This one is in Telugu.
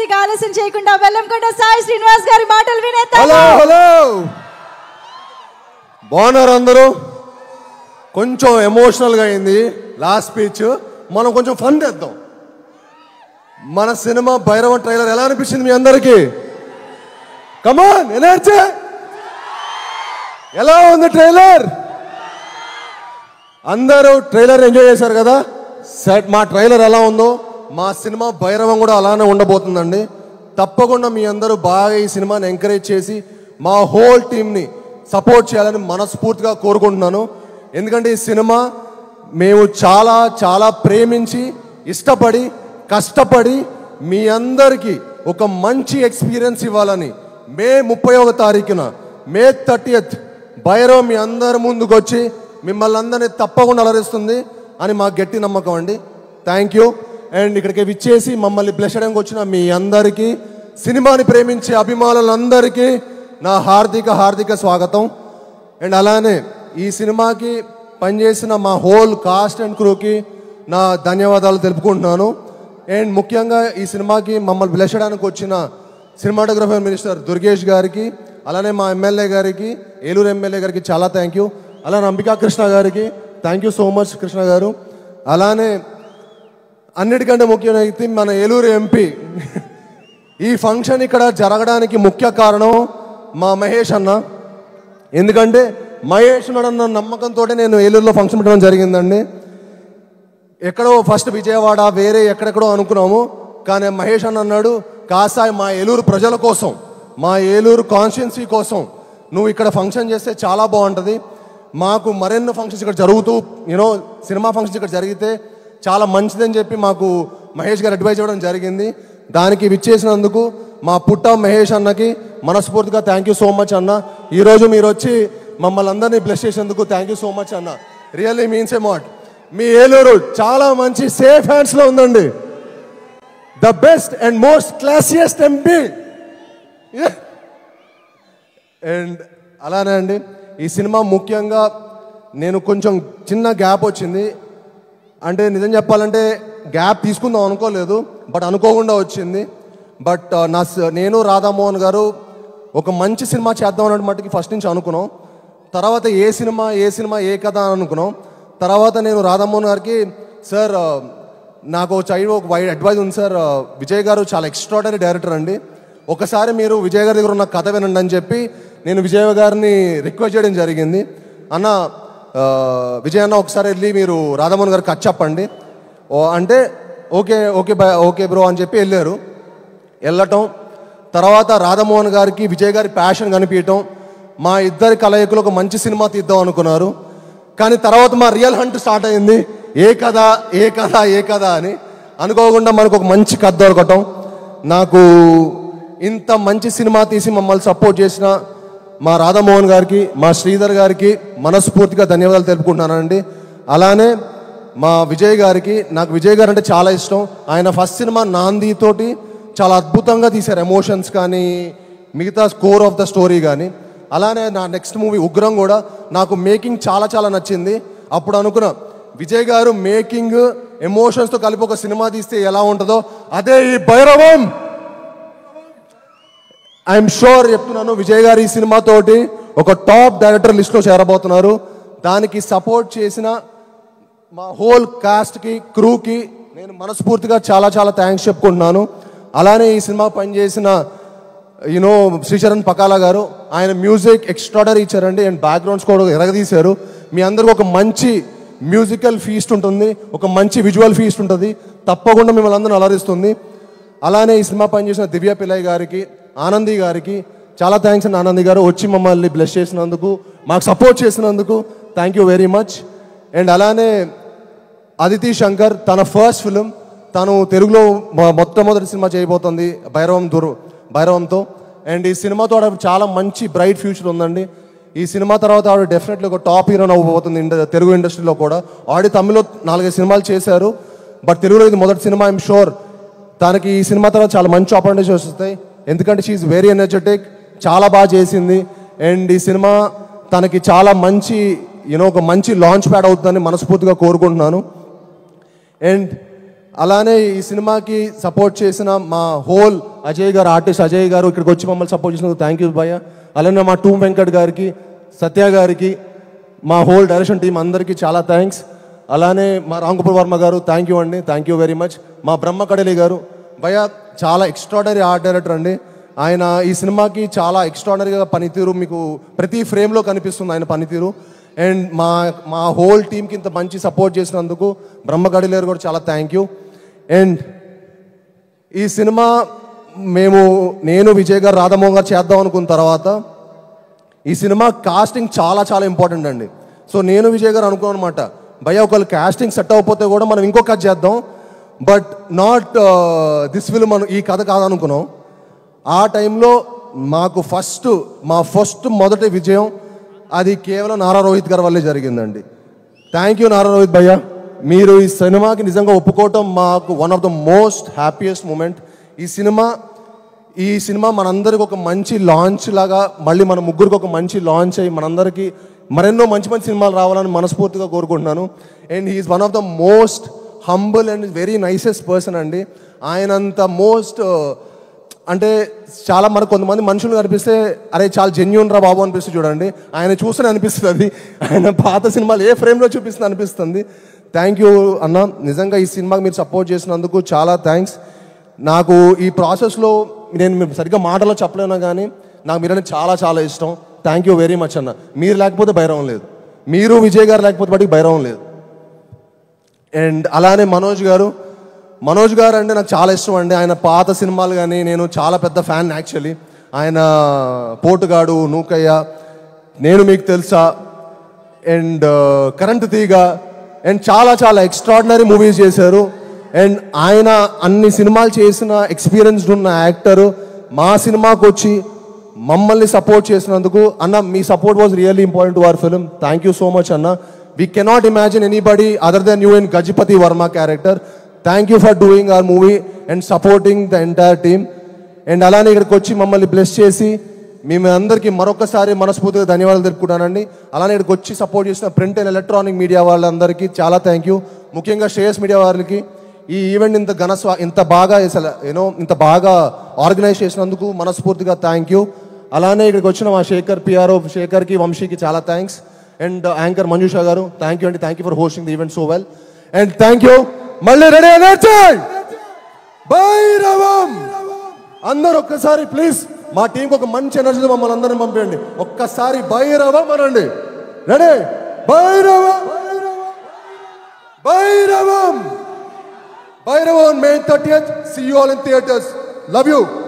ఇక ఆలస్యం చేయకుండా వెల్లంకొండ సాయి శ్రీనివాస్ గారి మాటలు వినేద్దాం. హలో హలో, బాగున్నారు అందరూ? కొంచెం ఎమోషనల్గా అయింది లాస్ట్ స్పీచ్. మనం కొంచెం ఫన్ చేద్దాం. మన సినిమా భైరవం ట్రైలర్ ఎలా అనిపించింది మీ అందరికీ? కమాన్ ఎనర్జీ! ఎలా ఉంది ట్రైలర్? అందరూ ట్రైలర్ ఎంజాయ్ చేశారు కదా? సెట్ మా ట్రైలర్ ఎలా ఉందో మా సినిమా భైరవం కూడా అలానే ఉండబోతుందండి. తప్పకుండా మీ అందరూ బాగా ఈ సినిమాని ఎంకరేజ్ చేసి మా హోల్ టీమ్ని సపోర్ట్ చేయాలని మనస్ఫూర్తిగా కోరుకుంటున్నాను. ఎందుకంటే ఈ సినిమా మేము చాలా చాలా ప్రేమించి ఇష్టపడి కష్టపడి మీ అందరికీ ఒక మంచి ఎక్స్పీరియన్స్ ఇవ్వాలని మే 31వ తారీఖున మే 30th భైరవం మీ అందరి ముందుకు వచ్చి మిమ్మల్ని అందరినీ తప్పకుండా అలరిస్తుంది అని మా గట్టి నమ్మకం అండి. Thank you. అండ్ ఇక్కడికి విచ్చేసి మమ్మల్ని బ్లెస్ చేయడానికి వచ్చిన మీ అందరికీ, సినిమాని ప్రేమించే అభిమానులందరికీ నా హార్దిక స్వాగతం. అండ్ అలానే ఈ సినిమాకి పనిచేసిన మా హోల్ కాస్ట్ అండ్ క్రూకి నా ధన్యవాదాలు తెలుపుకుంటున్నాను. అండ్ ముఖ్యంగా ఈ సినిమాకి మమ్మల్ని బ్లెస్ చేయడానికి వచ్చిన సినిమాటోగ్రఫర్ మినిస్టర్ దుర్గేష్ గారికి, అలానే మా ఎమ్మెల్యే గారికి, ఏలూరు ఎమ్మెల్యే గారికి చాలా థ్యాంక్ యూ. అలానే అంబికా కృష్ణ గారికి thank you so much Krishna గారు. అలానే అన్నిటికంటే ముఖ్యమైనది మన ఏలూరు ఎంపీ. ఈ ఫంక్షన్ ఇక్కడ జరగడానికి ముఖ్య కారణం మా మహేష్ అన్న. ఎందుకంటే మహేష్ ఉన్నాడన్న నమ్మకంతో నేను ఏలూరులో ఫంక్షన్ పెట్టడం జరిగిందండి. ఎక్కడో ఫస్ట్ విజయవాడ వేరే ఎక్కడెక్కడో అనుకున్నాము, కానీ మహేష్ అన్న అన్నాడు, కాసాయి మా ఏలూరు ప్రజల కోసం, మా ఏలూరు కాన్స్టిట్యున్సీ కోసం నువ్వు ఇక్కడ ఫంక్షన్ చేస్తే చాలా బాగుంటుంది. మాకు మరెన్నో ఫంక్షన్స్ ఇక్కడ జరుగుతూ సినిమా ఫంక్షన్స్ ఇక్కడ జరిగితే చాలా మంచిదని చెప్పి మాకు మహేష్ గారు అడ్వైజ్ ఇవ్వడం జరిగింది. దానికి విచ్చేసినందుకు మా పుట్ట మహేష్ అన్నకి మనస్ఫూర్తిగా థ్యాంక్ యూ సో మచ్ అన్న. ఈరోజు మీరు వచ్చి మమ్మల్ని అందరినీ బ్లెస్ చేసేందుకు థ్యాంక్ యూ సో మచ్ అన్న. Really means a lot. మీ ఏలూరు చాలా మంచి సేఫ్ హ్యాండ్స్లో ఉందండి. The best and most classiest MP. And అలానే అండి ఈ సినిమా ముఖ్యంగా నేను కొంచెం చిన్న గ్యాప్ వచ్చింది. అంటే నిజం చెప్పాలంటే గ్యాప్ తీసుకుందాం అనుకోలేదు, బట్ అనుకోకుండా వచ్చింది. బట్ నేను రాధామోహన్ గారు ఒక మంచి సినిమా చేద్దాం అన్నట్టు మట్టుకి ఫస్ట్ నుంచి అనుకున్నాం. తర్వాత ఏ సినిమా ఏ కథ అని అనుకున్నాం. తర్వాత నేను రాధామోహన్ గారికి, సార్ నాకు ఒక వైడ్ అడ్వైజ్ ఉంది సార్, విజయ్ గారు చాలా ఎక్స్ట్రాడనరీ డైరెక్టర్ అండి, ఒకసారి మీరు విజయ్ గారి దగ్గర ఉన్న కథ వినండి అని చెప్పి నేను విజయ్ గారిని రిక్వెస్ట్ చేయడం జరిగింది. అన్న విజయ్ అన్న ఒకసారి వెళ్ళి మీరు రాధామోహన్ గారికి కథ చెప్పండి అంటే ఓకే బ్రో అని చెప్పి వెళ్ళటం. తర్వాత రాధామోహన్ గారికి విజయ్ గారి ప్యాషన్ కనిపించటం, మా ఇద్దరి కలయికలు ఒక మంచి సినిమా తీద్దాం అనుకున్నారు. కానీ తర్వాత మా రియల్ హంట్ స్టార్ట్ అయింది. ఏ కథ అని అనుకోకుండా మనకు ఒక మంచి కథ దొరకటం. నాకు ఇంత మంచి సినిమా తీసి మమ్మల్ని సపోర్ట్ చేసిన మా రాధామోహన్ గారికి, మా శ్రీధర్ గారికి మనస్ఫూర్తిగా ధన్యవాదాలు తెలుపుకుంటున్నానండి. అలానే మా విజయ్ గారికి, నాకు విజయ్ గారు అంటే చాలా ఇష్టం. ఆయన ఫస్ట్ సినిమా నాంది తోటి చాలా అద్భుతంగా తీశారు, ఎమోషన్స్ కానీ మిగతా స్కోర్ ఆఫ్ ద స్టోరీ కానీ. అలానే నా నెక్స్ట్ మూవీ ఉగ్రం కూడా నాకు మేకింగ్ చాలా చాలా నచ్చింది. అప్పుడు అనుకున్నా విజయ్ గారు మేకింగ్ ఎమోషన్స్తో కలిపి ఒక సినిమా తీస్తే ఎలా ఉంటుందో అదే ఈ భైరవం. ఐఎమ్ షూర్ చెప్తున్నాను, విజయ్ గారు ఈ సినిమాతోటి ఒక టాప్ డైరెక్టర్ లిస్ట్లో చేరబోతున్నారు. దానికి సపోర్ట్ చేసిన మా హోల్ కాస్ట్కి క్రూకి నేను మనస్ఫూర్తిగా చాలా చాలా థ్యాంక్స్ చెప్పుకుంటున్నాను. అలానే ఈ సినిమా పనిచేసిన శ్రీచరణ్ పకాలా గారు, ఆయన మ్యూజిక్ ఎక్స్ట్రాడనరీ ఇచ్చారండి. అండ్ బ్యాక్గ్రౌండ్స్ కూడా ఎరగదీశారు. మీ అందరికీ ఒక మంచి మ్యూజికల్ ఫీస్ట్ ఉంటుంది, ఒక మంచి విజువల్ ఫీస్ట్ ఉంటుంది, తప్పకుండా మిమ్మల్ని అందరిని అలరిస్తుంది. అలానే ఈ సినిమా పనిచేసిన దివ్య పిల్లయ్య గారికి, ఆనంది గారికి చాలా థ్యాంక్స్ అండి. ఆనంది గారు వచ్చి మమ్మల్ని బ్లెస్ చేసినందుకు, మాకు సపోర్ట్ చేసినందుకు thank you very much. And అలానే అదితి శంకర్, తన ఫస్ట్ ఫిలిం, తను తెలుగులో మొట్టమొదటి సినిమా చేయబోతుంది భైరవంతో. అండ్ ఈ సినిమాతో ఆవిడ చాలా మంచి బ్రైట్ ఫ్యూచర్ ఉందండి. ఈ సినిమా తర్వాత ఆవిడ డెఫినెట్లీ ఒక టాప్ హీరోయిన్ అవ్వబోతుంది తెలుగు ఇండస్ట్రీలో కూడా. ఆల్రెడీ తమిళ్లో 4-5 సినిమాలు చేశారు, బట్ తెలుగులో ఇది మొదటి సినిమా. ఐఎమ్ షూర్ తనకి ఈ సినిమా తర్వాత చాలా మంచి ఆపర్చునిటీస్ వస్తాయి. ఎందుకంటే షీఈ్ వెరీ ఎనర్జెటిక్, చాలా బాగా చేసింది. అండ్ ఈ సినిమా తనకి చాలా మంచి ఒక మంచి లాంచ్ ప్యాడ్ అవుతుందని మనస్ఫూర్తిగా కోరుకుంటున్నాను. అండ్ అలానే ఈ సినిమాకి సపోర్ట్ చేసిన మా హోల్ అజయ్ గారు, ఆర్టిస్ట్ అజయ్ గారు ఇక్కడికి వచ్చి మమ్మల్ని సపోర్ట్ చేసినందుకు థ్యాంక్ యూ భయ్య. అలానే మా టూమ్ వెంకట్ గారికి, సత్య గారికి, మా హోల్ డైరెక్షన్ టీం అందరికీ చాలా థ్యాంక్స్. అలానే మా రామ్ గోపాల్ వర్మ గారు థ్యాంక్ యూ అండి, థ్యాంక్ యూ వెరీ మచ్. మా బ్రహ్మ కడలి గారు భయ్య చాలా ఎక్స్ట్రాడనరీ ఆర్ట్ డైరెక్టర్ అండి. ఆయన ఈ సినిమాకి చాలా ఎక్స్ట్రాడనరీగా పనితీరు మీకు ప్రతి ఫ్రేమ్లో కనిపిస్తుంది ఆయన పనితీరు. అండ్ మా హోల్ టీంకి ఇంత మంచి సపోర్ట్ చేసినందుకు బ్రహ్మ కడలి గారు కూడా చాలా థ్యాంక్ యూ. అండ్ ఈ సినిమా నేను విజయ్ గారు, రాధామోహన్ గారు చేద్దాం అనుకున్న తర్వాత ఈ సినిమా కాస్టింగ్ చాలా చాలా ఇంపార్టెంట్ అండి. సో నేను విజయ్ గారు అనుకున్నాను అనమాట, భయ్య ఒకళ్ళు కాస్టింగ్ సెట్ అవ్వకపోతే కూడా మనం ఇంకో కథ చేద్దాం, బట్ నాట్ దిస్ ఫిల్మ్ ఈ కథ కాదనుకున్నాం. ఆ టైంలో మాకు మా మొదటి విజయం అది కేవలం నారా రోహిత్ గారి వల్లే జరిగిందండి. థ్యాంక్ యూ నారా రోహిత్ భయ్య, మీరు ఈ సినిమాకి నిజంగా ఒప్పుకోవటం మాకు one of the most happiest moment. ఈ సినిమా మనందరికి ఒక మంచి లాంచ్ లాగా, మళ్ళీ మన ముగ్గురికి ఒక మంచి లాంచ్ అయ్యి మనందరికీ మరెన్నో మంచి మంచి సినిమాలు రావాలని మనస్ఫూర్తిగా కోరుకుంటున్నాను. And he is one of the most humble and very nicest person అండి. ఆయనంత అంటే చాలా మనకు కొంతమంది మనుషులు కనిపిస్తే అరే చాలా జెన్యూన్ రా బాబు అనిపిస్తుంది చూడండి, ఆయన చూస్తూనే అనిపిస్తుంది. ఆయన పాత సినిమాలు ఏ ఫ్రేమ్లో చూపిస్తుంది అనిపిస్తుంది. థ్యాంక్ యూ అన్న, నిజంగా ఈ సినిమాకి మీరు సపోర్ట్ చేసినందుకు చాలా థ్యాంక్స్. నాకు ఈ ప్రాసెస్లో నేను సరిగ్గా మాటలో చెప్పలేను కానీ నాకు మీరంటే చాలా చాలా ఇష్టం. థ్యాంక్ యూ వెరీ మచ్ అన్న. మీరు లేకపోతే భైరవం లేదు, మీరు విజయ్ గారు లేకపోతే వాటికి భైరవం లేదు. అండ్ అలానే మనోజ్ గారు అంటే నాకు చాలా ఇష్టం అండి. ఆయన పాత సినిమాలు కానీ నేను చాలా పెద్ద ఫ్యాన్ యాక్చువల్లీ. ఆయన పోటుగాడు, నూకయ్య, నేను మీకు తెలుసా, అండ్ కరెంటు తీగ, అండ్ చాలా చాలా ఎక్స్ట్రాడినరీ మూవీస్ చేశారు. అండ్ ఆయన అన్ని సినిమాలు చేసిన ఎక్స్పీరియన్స్డ్ ఉన్న యాక్టరు. మా సినిమాకు వచ్చి మమ్మల్ని సపోర్ట్ చేసినందుకు అన్న, మీ support was really important to our film. Thank you so much అన్న. We cannot imagine anybody other than you in Gajapathi Varma character. Thank you for doing our movie and supporting the entire team. And అలానే ఇక్కడికి వచ్చి మమ్మల్ని బ్లెస్ చేసి మేము అందరికీ మరొకసారి మనస్ఫూర్తిగా ధన్యవాదాలు తెలుపుకుంటానండి. అలానే ఇక్కడికి వచ్చి సపోర్ట్ చేసిన ప్రింట్ అండ్ ఎలక్ట్రానిక్ మీడియా వాళ్ళందరికీ చాలా థ్యాంక్ యూ. ముఖ్యంగా శ్రేయస్ మీడియా వారికి ఈ ఈవెంట్ ఇంత బాగా ఆర్గనైజ్ చేసినందుకు మనస్ఫూర్తిగా థ్యాంక్ యూ. అలానే ఇక్కడికి వచ్చిన మా పిఆర్ఓ శేఖర్కి, వంశీకి చాలా థ్యాంక్స్. అండ్ యాంకర్ మంజుషా గారు థ్యాంక్ యూ అండి, thank you for hosting the event so well. And thank you. మళ్ళీ రెడీ భైరవం అందరూ ఒక్కసారి ప్లీజ్ మా టీంకి ఒక మంచి ఎనర్జీ మమ్మల్ని అందరిని పంపేయండి. ఒక్కసారి భైరవం అనండి. Ready Bhairavam Bhairavam Bhairavam May 30th. See you all in theaters. Love you.